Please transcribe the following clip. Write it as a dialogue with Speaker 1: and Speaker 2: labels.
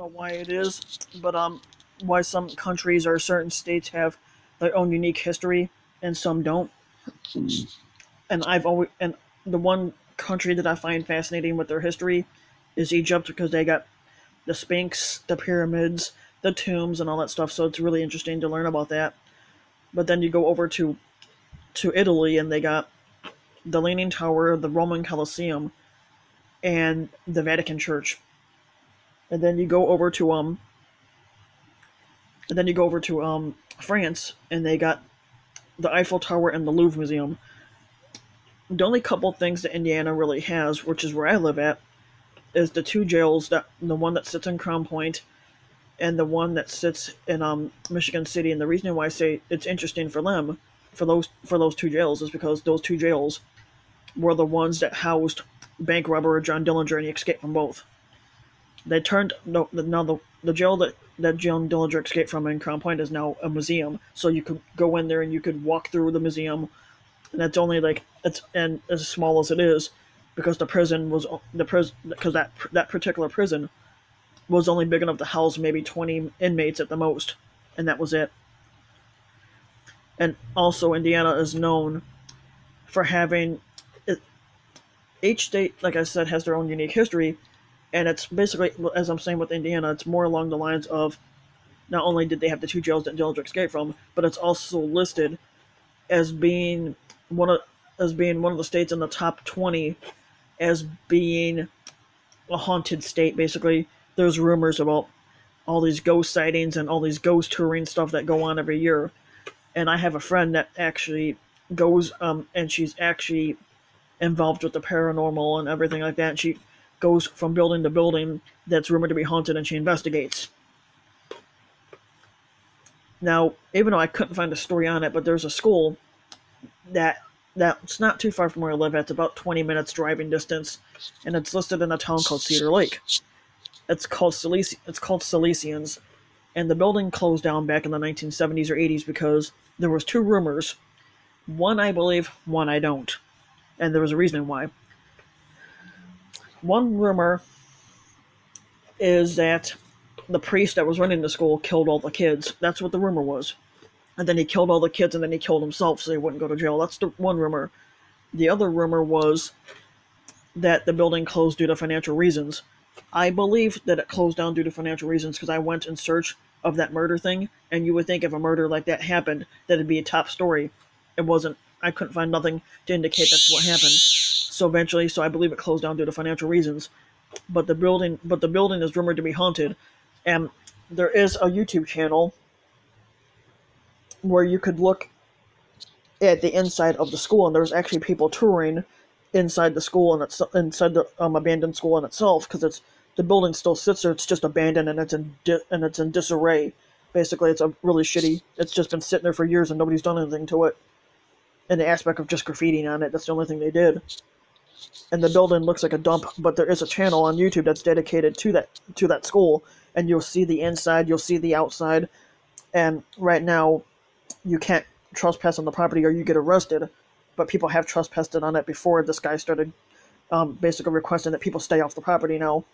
Speaker 1: know why it is, but why some countries or certain states have their own unique history and some don't. And the one country that I find fascinating with their history is Egypt because they got the Sphinx, the pyramids, the tombs, and all that stuff. So it's really interesting to learn about that. But then you go over to Italy and they got the Leaning Tower, the Roman Colosseum, and the Vatican Church. And then you go over to France and they got the Eiffel Tower and the Louvre Museum. The only couple things that Indiana really has, which is where I live at, is the two jails, that the one that sits in Crown Point and the one that sits in Michigan City. And the reason why I say it's interesting for them, for those two jails, is because those two jails were the ones that housed bank robber John Dillinger, and he escaped from both. They turned no, now the jail that John Dillinger escaped from in Crown Point is now a museum. So you could go in there and you could walk through the museum, and it's only like it's and as small as it is, because the prison was the prison because that particular prison was only big enough to house maybe 20 inmates at the most, and that was it. And also, Indiana is known for having each state, like I said, has their own unique history, and it's basically, as I'm saying with Indiana, it's more along the lines of not only did they have the two jails that Dillinger escaped from, but it's also listed as being one of one of the states in the top 20 as being a haunted state. Basically, there's rumors about all these ghost sightings and all these ghost touring stuff that go on every year. And I have a friend that actually goes, and she's actually involved with the paranormal and everything like that. And she goes from building to building that's rumored to be haunted, and she investigates. Now, even though I couldn't find a story on it, but there's a school that's not too far from where I live. It's about 20 minutes driving distance, and it's listed in a town called Cedar Lake. It's called Salesians, and the building closed down back in the 1970s or 80s because there was two rumors. One I believe, one I don't, and there was a reason why. One rumor is that the priest that was running the school killed all the kids. That's what the rumor was. And then he killed all the kids, and then he killed himself so he wouldn't go to jail. That's the one rumor. The other rumor was that the building closed due to financial reasons. I believe that it closed down due to financial reasons because I went in search of that murder thing, and you would think if a murder like that happened, that it'd be a top story. It wasn't. I couldn't find nothing to indicate that's what happened. So I believe it closed down due to financial reasons. But the building is rumored to be haunted, and there is a YouTube channel where you could look at the inside of the school, and there's actually people touring inside the school and it's inside the abandoned school in itself, because it's the building still sits there. It's just abandoned, and it's in disarray. Basically, it's a really shitty. It's just been sitting there for years, and nobody's done anything to it. In the aspect of just graffitiing on it, that's the only thing they did. And the building looks like a dump, but there is a channel on YouTube that's dedicated to that school, and you'll see the inside, you'll see the outside, and right now you can't trespass on the property or you get arrested, but people have trespassed on it before this guy started basically requesting that people stay off the property now.